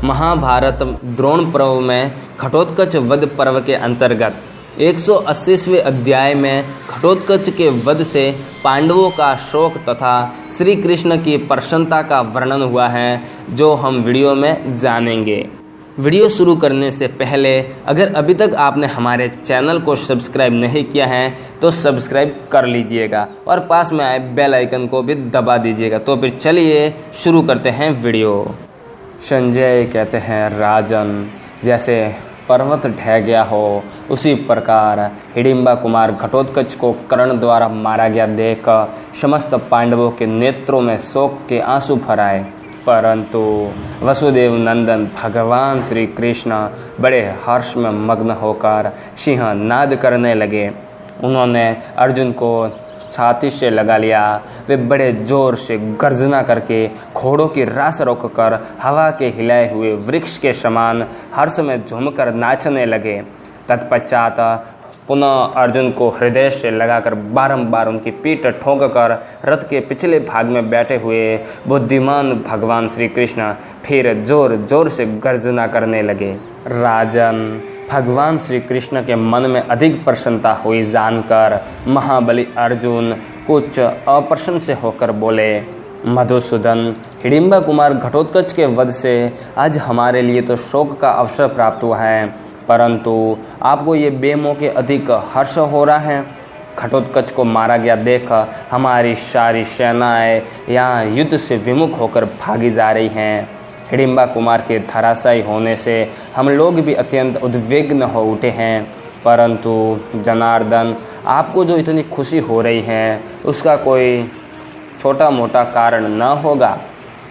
महाभारत द्रोण पर्व में घटोत्कच वध पर्व के अंतर्गत 180वें अध्याय में घटोत्कच के वध से पांडवों का शोक तथा श्री कृष्ण की प्रसन्नता का वर्णन हुआ है, जो हम वीडियो में जानेंगे। वीडियो शुरू करने से पहले अगर अभी तक आपने हमारे चैनल को सब्सक्राइब नहीं किया है तो सब्सक्राइब कर लीजिएगा और पास में आए बेल आइकन को भी दबा दीजिएगा। तो फिर चलिए शुरू करते हैं वीडियो। संजय कहते हैं, राजन, जैसे पर्वत ढह गया हो उसी प्रकार हिडिंबा कुमार घटोत्कच को कर्ण द्वारा मारा गया देख समस्त पांडवों के नेत्रों में शोक के आंसू भर आए। परंतु वसुदेव नंदन भगवान श्री कृष्ण बड़े हर्ष में मग्न होकर सिंह नाद करने लगे। उन्होंने अर्जुन को छाती से लगा लिया। वे बड़े जोर से गर्जना करके घोड़ों की रास रोककर हवा के हिलाए हुए वृक्ष के समान हर्ष में झूमकर नाचने लगे। तत्पश्चात पुनः अर्जुन को हृदय से लगाकर बारंबार उनकी पीठ ठोंककर रथ के पिछले भाग में बैठे हुए बुद्धिमान भगवान श्री कृष्ण फिर जोर जोर से गर्जना करने लगे। राजन, भगवान श्री कृष्ण के मन में अधिक प्रसन्नता हुई जानकर महाबली अर्जुन कुछ अप्रसन्न से होकर बोले, मधुसूदन, हिडिंबा कुमार घटोत्कच के वध से आज हमारे लिए तो शोक का अवसर प्राप्त हुआ है, परंतु आपको ये बेमौके अधिक हर्ष हो रहा है। घटोत्कच को मारा गया देख हमारी सारी सेनाएं यहाँ युद्ध से विमुख होकर भागी जा रही हैं। हिडिंबा कुमार के धराशायी होने से हम लोग भी अत्यंत उद्विग्न हो उठे हैं, परंतु जनार्दन, आपको जो इतनी खुशी हो रही है उसका कोई छोटा मोटा कारण न होगा।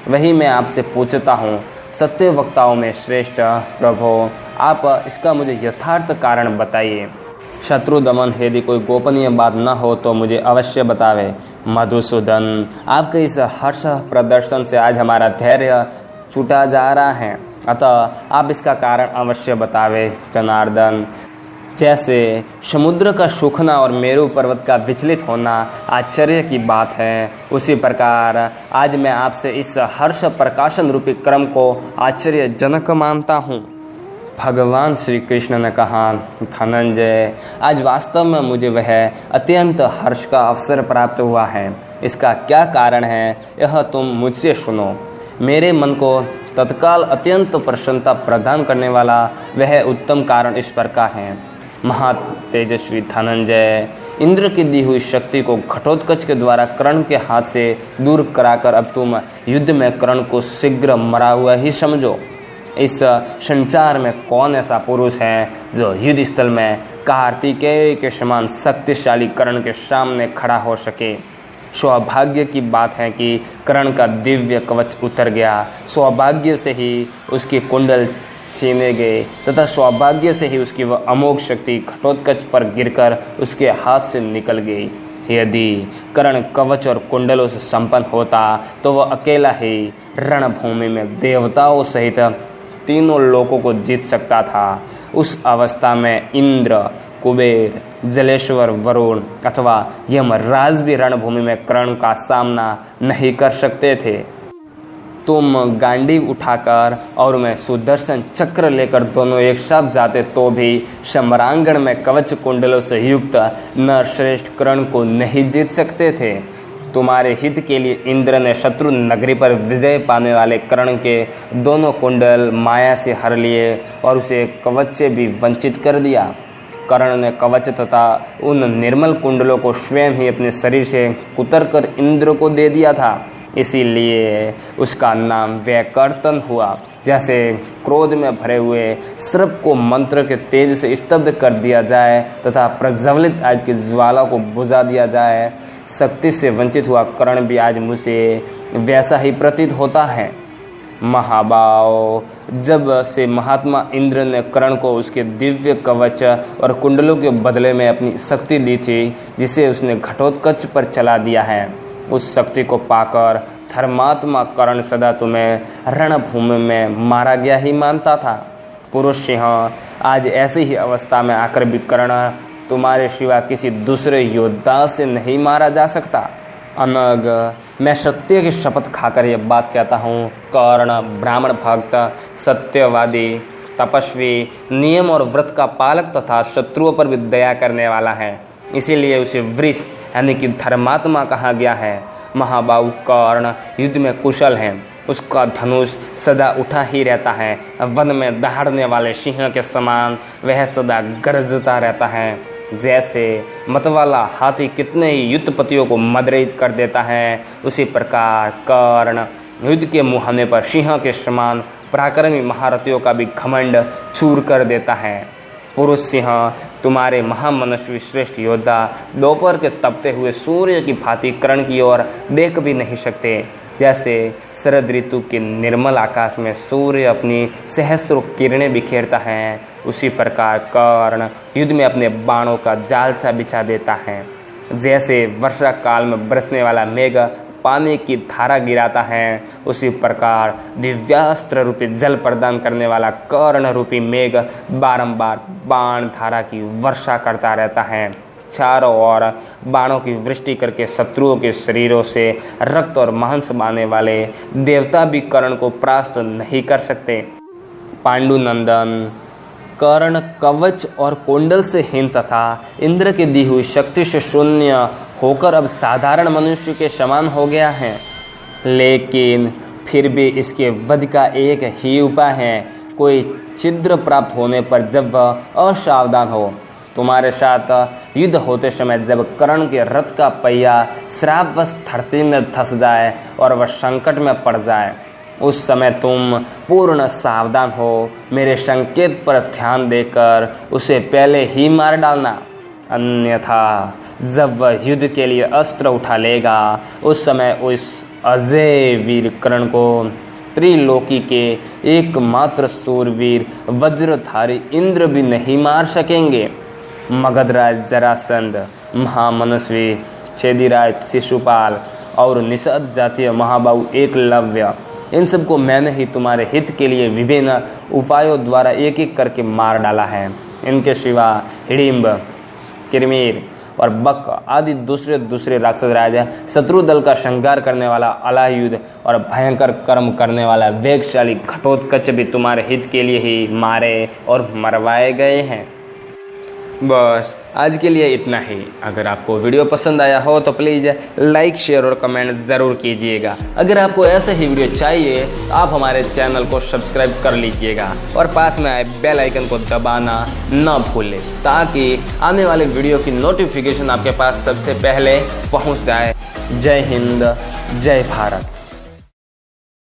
वही मैं आपसे पूछता हूँ, सत्य वक्ताओं में श्रेष्ठ प्रभु, आप इसका मुझे यथार्थ कारण बताइए। शत्रु दमन यदि कोई गोपनीय बात न हो तो मुझे अवश्य बतावे। मधुसूदन, आपके इस हर्ष प्रदर्शन से आज हमारा धैर्य छूटा जा रहा है, अतः आप इसका कारण अवश्य बतावे। जनार्दन, जैसे समुद्र का सूखना और मेरु पर्वत का विचलित होना आश्चर्य की बात है, उसी प्रकार आज मैं आपसे इस हर्ष प्रकाशन रूपी क्रम को आश्चर्यजनक मानता हूँ। भगवान श्री कृष्ण ने कहा, धनंजय, आज वास्तव में मुझे वह अत्यंत हर्ष का अवसर प्राप्त हुआ है। इसका क्या कारण है यह तुम मुझसे सुनो। मेरे मन को तत्काल अत्यंत प्रसन्नता प्रदान करने वाला वह उत्तम कारण इस प्रकार है। महातेजस्वी धनंजय, इंद्र की दी हुई शक्ति को घटोत्कच के द्वारा कर्ण के हाथ से दूर कराकर अब तुम युद्ध में कर्ण को शीघ्र मरा हुआ ही समझो। इस संसार में कौन ऐसा पुरुष है जो युद्ध स्थल में कार्तिकेय के समान शक्तिशाली कर्ण के सामने खड़ा हो सके। सौभाग्य की बात है कि कर्ण का दिव्य कवच उतर गया, सौभाग्य से ही उसकी कुंडल छीने गए तथा सौभाग्य से ही उसकी वह अमोघ शक्ति घटोत्कच पर गिरकर उसके हाथ से निकल गई। यदि कर्ण कवच और कुंडलों से संपन्न होता तो वह अकेला ही रणभूमि में देवताओं सहित तीनों लोकों को जीत सकता था। उस अवस्था में इंद्र, कुबेर, जलेश्वर, वरुण अथवा यमराज भी रणभूमि में कर्ण का सामना नहीं कर सकते थे। तुम गांडीव उठाकर और मैं सुदर्शन चक्र लेकर दोनों एक साथ जाते तो भी सम्रांगण में कवच कुंडलों से युक्त नरश्रेष्ठ कर्ण को नहीं जीत सकते थे। तुम्हारे हित के लिए इंद्र ने शत्रु नगरी पर विजय पाने वाले कर्ण के दोनों कुंडल माया से हर लिए और उसे कवच से भी वंचित कर दिया। कर्ण ने कवच तथा उन निर्मल कुंडलों को स्वयं ही अपने शरीर से कुतरकर इंद्र को दे दिया था, इसीलिए उसका नाम वैकर्तन हुआ। जैसे क्रोध में भरे हुए सर्प को मंत्र के तेज से स्तब्ध कर दिया जाए तथा प्रज्वलित आग की ज्वाला को बुझा दिया जाए, शक्ति से वंचित हुआ कर्ण भी आज मुझे वैसा ही प्रतीत होता है। महाभाव, जब से महात्मा इंद्र ने कर्ण को उसके दिव्य कवच और कुंडलों के बदले में अपनी शक्ति दी थी, जिसे उसने घटोत्कच पर चला दिया है, उस शक्ति को पाकर धर्मात्मा कर्ण सदा तुम्हें रणभूमि में मारा गया ही मानता था। पुरुष सिंह, आज ऐसी ही अवस्था में आकर भी कर्ण तुम्हारे सिवा किसी दूसरे योद्धा से नहीं मारा जा सकता। अनग, मैं सत्य की शपथ खाकर यह बात कहता हूँ, कर्ण ब्राह्मण भक्त, सत्यवादी, तपस्वी, नियम और व्रत का पालक तथा शत्रुओं पर भी दया करने वाला है, इसीलिए उसे वृष यानी कि धर्मात्मा कहा गया है। महाबाहु कर्ण युद्ध में कुशल है, उसका धनुष सदा उठा ही रहता है, वन में दहाड़ने वाले सिंह के समान वह सदा गरजता रहता है। जैसे मतवाला हाथी कितने ही युद्धपतियों को मदरहित कर देता है, उसी प्रकार कर्ण युद्ध के मुहाने पर सिंह के समान पराक्रमी महारथियों का भी घमंड चूर कर देता है। पुरुष सिंह तुम्हारे महामनस्वी श्रेष्ठ योद्धा दोपहर के तपते हुए सूर्य की भांति कर्ण की ओर देख भी नहीं सकते। जैसे शरद ऋतु के निर्मल आकाश में सूर्य अपनी सहस्रों किरणें बिखेरता है, उसी प्रकार कर्ण युद्ध में अपने बाणों का जाल सा बिछा देता है। जैसे वर्षा काल में बरसने वाला मेघ पानी की धारा गिराता है, उसी प्रकार दिव्यास्त्र रूपी जल प्रदान करने वाला कर्ण रूपी मेघ बारंबार बाण धारा की वर्षा करता रहता है। चारों ओर बाणों की वृष्टि करके शत्रुओं के शरीरों से रक्त और मांस बहाने वाले देवता भी कर्ण को परास्त नहीं कर सकते। पांडुनंदन, कर्ण कवच और कुंडल से हीन तथा इंद्र की दी हुई शक्ति से शून्य होकर अब साधारण मनुष्य के समान हो गया है, लेकिन फिर भी इसके वध का एक ही उपाय है। कोई छिद्र प्राप्त होने पर जब वह असावधान हो, तुम्हारे साथ युद्ध होते समय जब कर्ण के रथ का पहिया श्रापवश धरती में धंस जाए और वह संकट में पड़ जाए, उस समय तुम पूर्ण सावधान हो, मेरे संकेत पर ध्यान देकर उसे पहले ही मार डालना। अन्यथा जब वह युद्ध के लिए अस्त्र उठा लेगा, उस समय उस अजय वीर कर्ण को त्रिलोकी के एकमात्र सूरवीर वज्रधारी इंद्र भी नहीं मार सकेंगे। मगधराज जरासंध, महामनस्वी छेदीराज शिशुपाल और निषद जातीय महाबाहु एकलव्य, इन सबको मैंने ही तुम्हारे हित के लिए विभिन्न उपायों द्वारा एक एक करके मार डाला है। इनके सिवा हिडिंब, किरमीर और बक आदि दूसरे राक्षस राजा, शत्रु दल का संहार करने वाला अलायुध और भयंकर कर्म करने वाला वेगशाली घटोत्कच भी तुम्हारे हित के लिए ही मारे और मरवाए गए हैं। बस आज के लिए इतना ही। अगर आपको वीडियो पसंद आया हो तो प्लीज़ लाइक, शेयर और कमेंट ज़रूर कीजिएगा। अगर आपको ऐसे ही वीडियो चाहिए तो आप हमारे चैनल को सब्सक्राइब कर लीजिएगा और पास में आए बेल आइकन को दबाना न भूलें, ताकि आने वाले वीडियो की नोटिफिकेशन आपके पास सबसे पहले पहुंच जाए। जय हिंद, जय भारत।